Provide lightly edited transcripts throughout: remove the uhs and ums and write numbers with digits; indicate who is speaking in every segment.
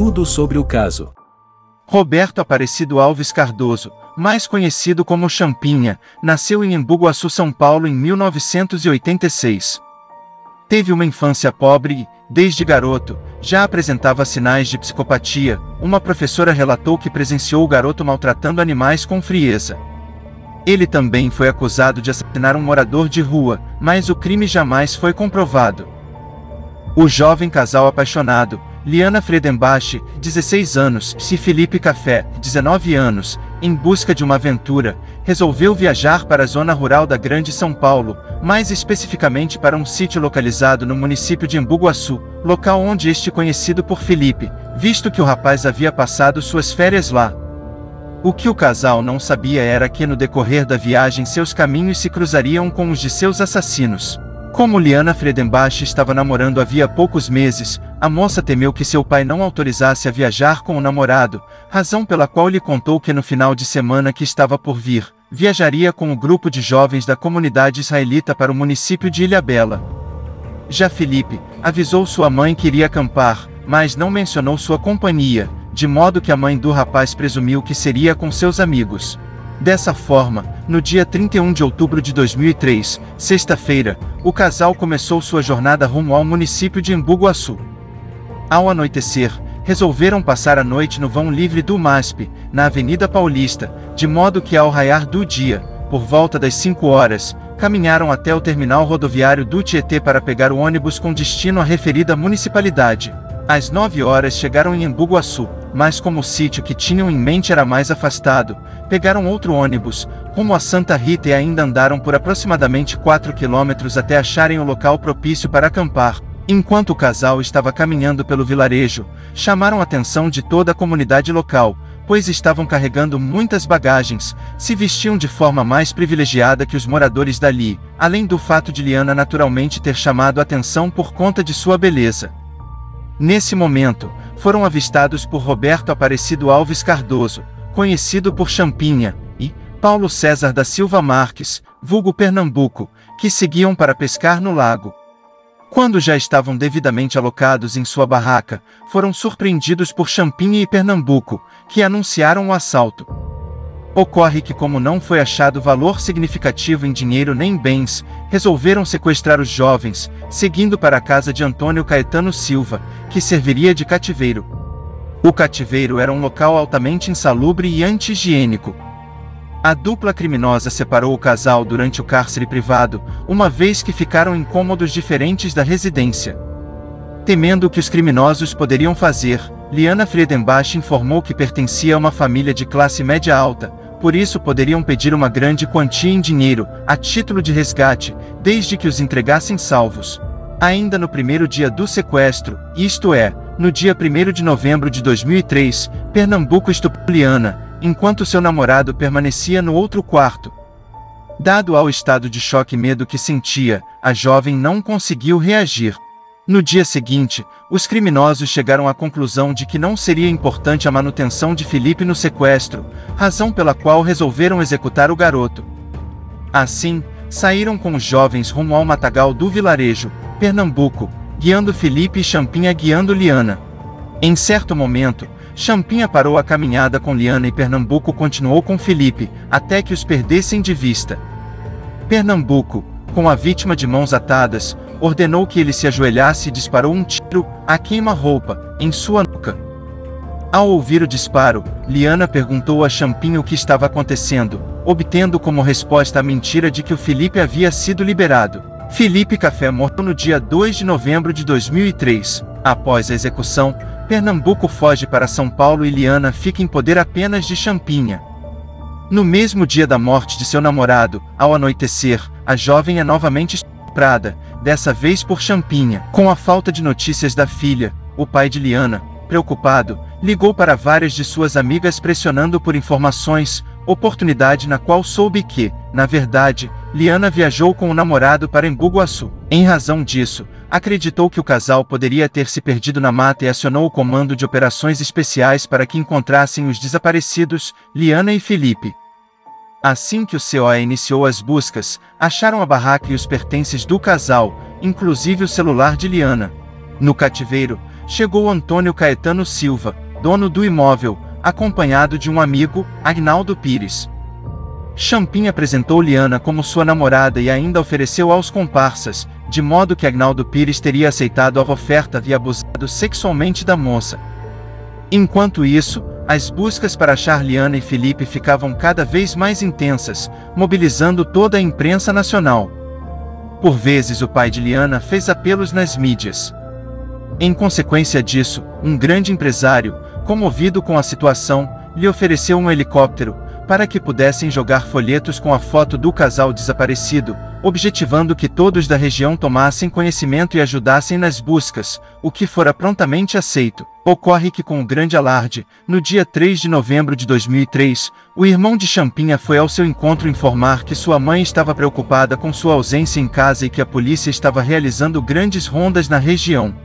Speaker 1: Tudo sobre o caso.
Speaker 2: Roberto Aparecido Alves Cardoso, mais conhecido como Champinha, nasceu em Embu-Guaçu, São Paulo em 1986. Teve uma infância pobre e, desde garoto, já apresentava sinais de psicopatia. Uma professora relatou que presenciou o garoto maltratando animais com frieza. Ele também foi acusado de assassinar um morador de rua, mas o crime jamais foi comprovado. O jovem casal apaixonado, Liana Friedenbach, 16 anos, e Felipe Café, 19 anos, em busca de uma aventura, resolveu viajar para a zona rural da Grande São Paulo, mais especificamente para um sítio localizado no município de Embu-Guaçu, local onde este conhecido por Felipe, visto que o rapaz havia passado suas férias lá. O que o casal não sabia era que no decorrer da viagem seus caminhos se cruzariam com os de seus assassinos. Como Liana Friedenbach estava namorando havia poucos meses, a moça temeu que seu pai não autorizasse a viajar com o namorado, razão pela qual lhe contou que no final de semana que estava por vir, viajaria com o grupo de jovens da comunidade israelita para o município de Ilhabela. Já Felipe avisou sua mãe que iria acampar, mas não mencionou sua companhia, de modo que a mãe do rapaz presumiu que seria com seus amigos. Dessa forma, no dia 31 de outubro de 2003, sexta-feira, o casal começou sua jornada rumo ao município de Embu-Guaçu. Ao anoitecer, resolveram passar a noite no vão livre do MASP, na Avenida Paulista, de modo que ao raiar do dia, por volta das 5 horas, caminharam até o terminal rodoviário do Tietê para pegar o ônibus com destino à referida municipalidade. Às 9 horas chegaram em Embu-Guaçu, mas como o sítio que tinham em mente era mais afastado, pegaram outro ônibus, rumo a Santa Rita e ainda andaram por aproximadamente 4 quilômetros até acharem o local propício para acampar. Enquanto o casal estava caminhando pelo vilarejo, chamaram a atenção de toda a comunidade local, pois estavam carregando muitas bagagens, se vestiam de forma mais privilegiada que os moradores dali, além do fato de Liana naturalmente ter chamado a atenção por conta de sua beleza. Nesse momento, foram avistados por Roberto Aparecido Alves Cardoso, conhecido por Champinha, e Paulo César da Silva Marques, vulgo Pernambuco, que seguiam para pescar no lago. Quando já estavam devidamente alocados em sua barraca, foram surpreendidos por Champinha e Pernambuco, que anunciaram o assalto. Ocorre que, como não foi achado valor significativo em dinheiro nem bens, resolveram sequestrar os jovens, seguindo para a casa de Antônio Caetano Silva, que serviria de cativeiro. O cativeiro era um local altamente insalubre e anti-higiênico. A dupla criminosa separou o casal durante o cárcere privado, uma vez que ficaram em cômodos diferentes da residência. Temendo o que os criminosos poderiam fazer, Liana Friedenbach informou que pertencia a uma família de classe média alta, por isso poderiam pedir uma grande quantia em dinheiro, a título de resgate, desde que os entregassem salvos. Ainda no primeiro dia do sequestro, isto é, no dia 1º de novembro de 2003, Pernambuco estuprou Liana, enquanto seu namorado permanecia no outro quarto. Dado ao estado de choque e medo que sentia, a jovem não conseguiu reagir. No dia seguinte, os criminosos chegaram à conclusão de que não seria importante a manutenção de Felipe no sequestro, razão pela qual resolveram executar o garoto. Assim, saíram com os jovens rumo ao matagal do vilarejo, Pernambuco, guiando Felipe e Champinha guiando Liana. Em certo momento, Champinha parou a caminhada com Liana e Pernambuco continuou com Felipe, até que os perdessem de vista. Pernambuco, com a vítima de mãos atadas, ordenou que ele se ajoelhasse e disparou um tiro, a queima-roupa, em sua nuca. Ao ouvir o disparo, Liana perguntou a Champinha o que estava acontecendo, obtendo como resposta a mentira de que o Felipe havia sido liberado. Felipe Café morreu no dia 2 de novembro de 2003. Após a execução, Pernambuco foge para São Paulo e Liana fica em poder apenas de Champinha. No mesmo dia da morte de seu namorado, ao anoitecer, a jovem é novamente estuprada, dessa vez por Champinha. Com a falta de notícias da filha, o pai de Liana, preocupado, ligou para várias de suas amigas pressionando por informações, oportunidade na qual soube que, na verdade, Liana viajou com o namorado para Embu-Guaçu. Em razão disso, acreditou que o casal poderia ter se perdido na mata e acionou o Comando de Operações Especiais para que encontrassem os desaparecidos, Liana e Felipe. Assim que o COE iniciou as buscas, acharam a barraca e os pertences do casal, inclusive o celular de Liana. No cativeiro, chegou Antônio Caetano Silva, dono do imóvel, acompanhado de um amigo, Agnaldo Pires. Champim apresentou Liana como sua namorada e ainda ofereceu aos comparsas, de modo que Agnaldo Pires teria aceitado a oferta e abusado sexualmente da moça. Enquanto isso, as buscas para achar Liana e Felipe ficavam cada vez mais intensas, mobilizando toda a imprensa nacional. Por vezes o pai de Liana fez apelos nas mídias. Em consequência disso, um grande empresário, comovido com a situação, lhe ofereceu um helicóptero, para que pudessem jogar folhetos com a foto do casal desaparecido, objetivando que todos da região tomassem conhecimento e ajudassem nas buscas, o que fora prontamente aceito. Ocorre que com o grande alarde, no dia 3 de novembro de 2003, o irmão de Champinha foi ao seu encontro informar que sua mãe estava preocupada com sua ausência em casa e que a polícia estava realizando grandes rondas na região.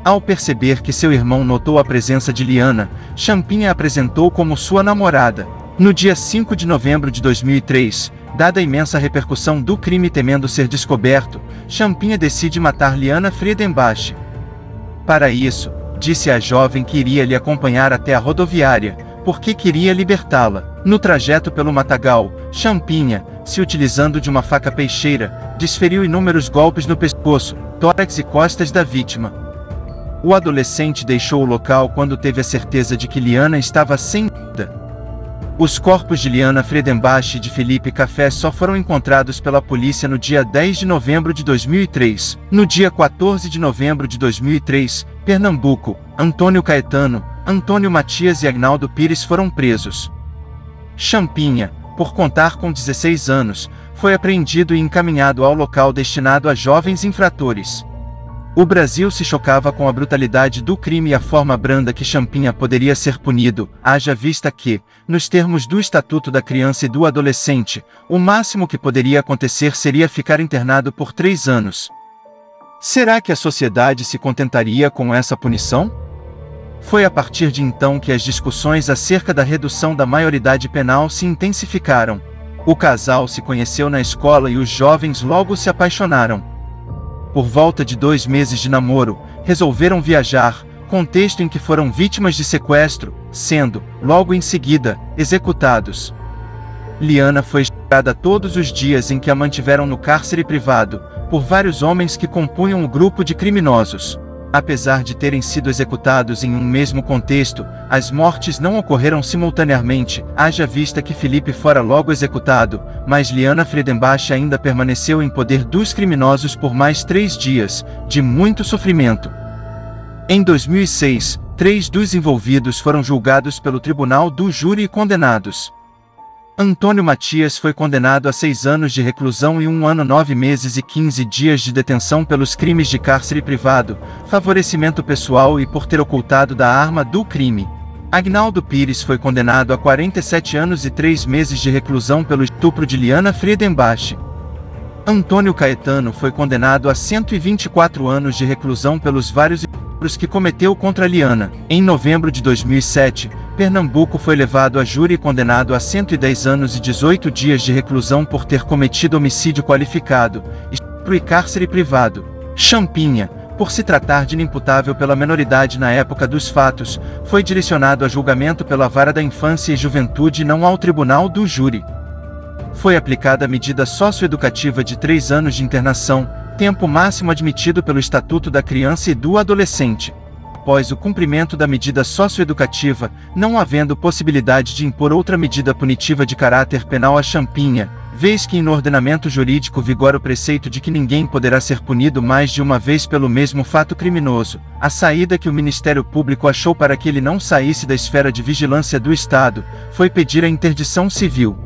Speaker 2: Ao perceber que seu irmão notou a presença de Liana, Champinha a apresentou como sua namorada. No dia 5 de novembro de 2003, dada a imensa repercussão do crime temendo ser descoberto, Champinha decide matar Liana Friedenbach. Para isso, disse à jovem que iria lhe acompanhar até a rodoviária, porque queria libertá-la. No trajeto pelo matagal, Champinha, se utilizando de uma faca peixeira, desferiu inúmeros golpes no pescoço, tórax e costas da vítima. O adolescente deixou o local quando teve a certeza de que Liana estava sem vida. Os corpos de Liana Friedenbach e de Felipe Café só foram encontrados pela polícia no dia 10 de novembro de 2003. No dia 14 de novembro de 2003, Pernambuco, Antônio Caetano, Antônio Matias e Agnaldo Pires foram presos. Champinha, por contar com 16 anos, foi apreendido e encaminhado ao local destinado a jovens infratores. O Brasil se chocava com a brutalidade do crime e a forma branda que Champinha poderia ser punido, haja vista que, nos termos do Estatuto da Criança e do Adolescente, o máximo que poderia acontecer seria ficar internado por 3 anos. Será que a sociedade se contentaria com essa punição? Foi a partir de então que as discussões acerca da redução da maioridade penal se intensificaram. O casal se conheceu na escola e os jovens logo se apaixonaram. Por volta de 2 meses de namoro, resolveram viajar, contexto em que foram vítimas de sequestro, sendo, logo em seguida, executados. Liana foi estuprada todos os dias em que a mantiveram no cárcere privado, por vários homens que compunham o grupo de criminosos. Apesar de terem sido executados em um mesmo contexto, as mortes não ocorreram simultaneamente, haja vista que Felipe fora logo executado, mas Liana Friedenbach ainda permaneceu em poder dos criminosos por mais 3 dias, de muito sofrimento. Em 2006, 3 dos envolvidos foram julgados pelo Tribunal do Júri e condenados. Antônio Matias foi condenado a 6 anos de reclusão e 1 ano 9 meses e 15 dias de detenção pelos crimes de cárcere privado, favorecimento pessoal e por ter ocultado da arma do crime. Agnaldo Pires foi condenado a 47 anos e 3 meses de reclusão pelo estupro de Liana Friedenbach. Antônio Caetano foi condenado a 124 anos de reclusão pelos vários estupros que cometeu contra Liana. Em novembro de 2007, Pernambuco foi levado a júri e condenado a 110 anos e 18 dias de reclusão por ter cometido homicídio qualificado, estupro e cárcere privado. Champinha, por se tratar de inimputável pela menoridade na época dos fatos, foi direcionado a julgamento pela Vara da Infância e Juventude e não ao Tribunal do Júri. Foi aplicada a medida socioeducativa de 3 anos de internação, tempo máximo admitido pelo Estatuto da Criança e do Adolescente. Após o cumprimento da medida socioeducativa, não havendo possibilidade de impor outra medida punitiva de caráter penal a Champinha, vez que no ordenamento jurídico vigora o preceito de que ninguém poderá ser punido mais de uma vez pelo mesmo fato criminoso, a saída que o Ministério Público achou para que ele não saísse da esfera de vigilância do Estado, foi pedir a interdição civil.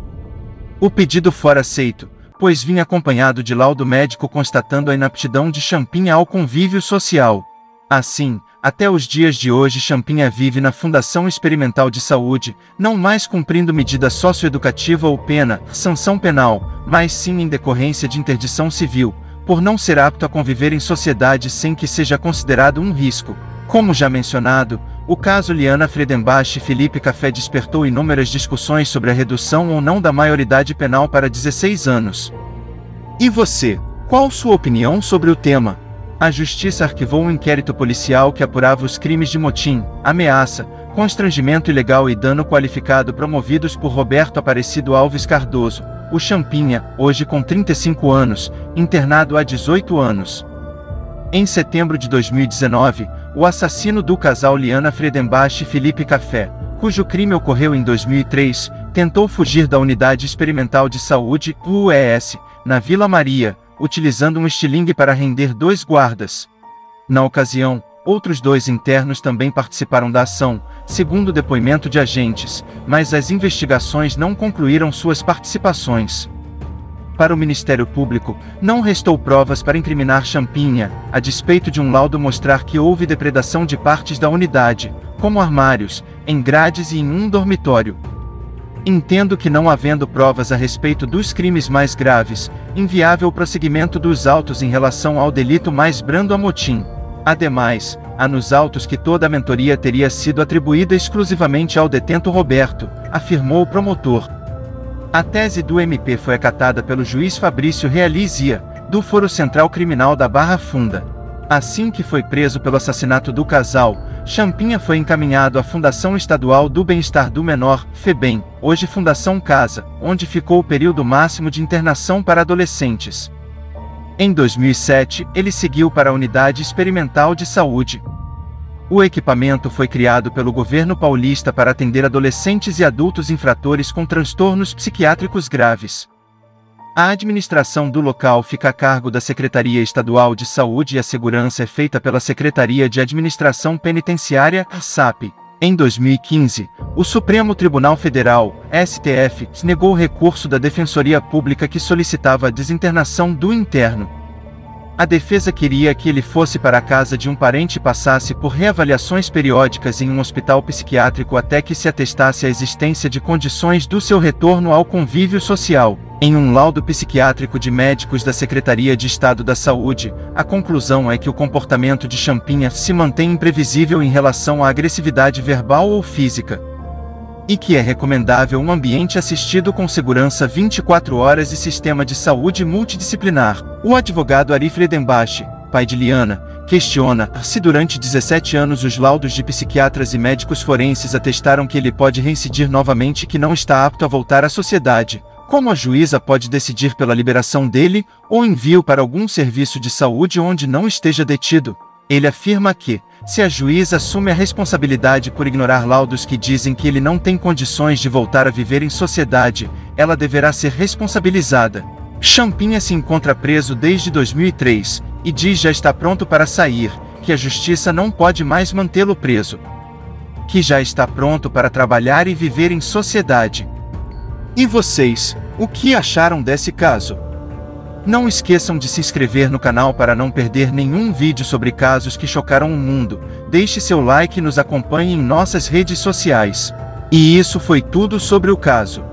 Speaker 2: O pedido fora aceito, pois vinha acompanhado de laudo médico constatando a inaptidão de Champinha ao convívio social. Assim, até os dias de hoje Champinha vive na Fundação Experimental de Saúde, não mais cumprindo medida socioeducativa ou pena, sanção penal, mas sim em decorrência de interdição civil, por não ser apto a conviver em sociedade sem que seja considerado um risco. Como já mencionado, o caso Liana Friedenbach e Felipe Café despertou inúmeras discussões sobre a redução ou não da maioridade penal para 16 anos. E você, qual sua opinião sobre o tema? A justiça arquivou um inquérito policial que apurava os crimes de motim, ameaça, constrangimento ilegal e dano qualificado promovidos por Roberto Aparecido Alves Cardoso, o Champinha, hoje com 35 anos, internado há 18 anos. Em setembro de 2019, o assassino do casal Liana Fredenbach e Felipe Café, cujo crime ocorreu em 2003, tentou fugir da Unidade Experimental de Saúde, UES, na Vila Maria, utilizando um estilingue para render 2 guardas. Na ocasião, outros 2 internos também participaram da ação, segundo o depoimento de agentes, mas as investigações não concluíram suas participações. Para o Ministério Público, não restou provas para incriminar Champinha, a despeito de um laudo mostrar que houve depredação de partes da unidade, como armários, em grades e em um dormitório. Entendo que, não havendo provas a respeito dos crimes mais graves, inviável o prosseguimento dos autos em relação ao delito mais brando a motim. Ademais, há nos autos que toda a mentoria teria sido atribuída exclusivamente ao detento Roberto, afirmou o promotor. A tese do MP foi acatada pelo juiz Fabrício Realizia, do Foro Central Criminal da Barra Funda. Assim que foi preso pelo assassinato do casal, Champinha foi encaminhado à Fundação Estadual do Bem-Estar do Menor, FEBEM, hoje Fundação Casa, onde ficou o período máximo de internação para adolescentes. Em 2007, ele seguiu para a Unidade Experimental de Saúde. O equipamento foi criado pelo governo paulista para atender adolescentes e adultos infratores com transtornos psiquiátricos graves. A administração do local fica a cargo da Secretaria Estadual de Saúde e a segurança é feita pela Secretaria de Administração Penitenciária, SAP. Em 2015, o Supremo Tribunal Federal, STF, negou o recurso da Defensoria Pública que solicitava a desinternação do interno. A defesa queria que ele fosse para a casa de um parente e passasse por reavaliações periódicas em um hospital psiquiátrico até que se atestasse a existência de condições do seu retorno ao convívio social. Em um laudo psiquiátrico de médicos da Secretaria de Estado da Saúde, a conclusão é que o comportamento de Champinha se mantém imprevisível em relação à agressividade verbal ou física, e que é recomendável um ambiente assistido com segurança 24 horas e sistema de saúde multidisciplinar. O advogado Ari Fredenbach, pai de Liana, questiona se durante 17 anos os laudos de psiquiatras e médicos forenses atestaram que ele pode reincidir novamente e que não está apto a voltar à sociedade. Como a juíza pode decidir pela liberação dele, ou envio para algum serviço de saúde onde não esteja detido? Ele afirma que, se a juíza assume a responsabilidade por ignorar laudos que dizem que ele não tem condições de voltar a viver em sociedade, ela deverá ser responsabilizada. Champinha se encontra preso desde 2003, e diz já está pronto para sair, que a justiça não pode mais mantê-lo preso, que já está pronto para trabalhar e viver em sociedade. E vocês, o que acharam desse caso? Não esqueçam de se inscrever no canal para não perder nenhum vídeo sobre casos que chocaram o mundo. Deixe seu like e nos acompanhe em nossas redes sociais. E isso foi tudo sobre o caso.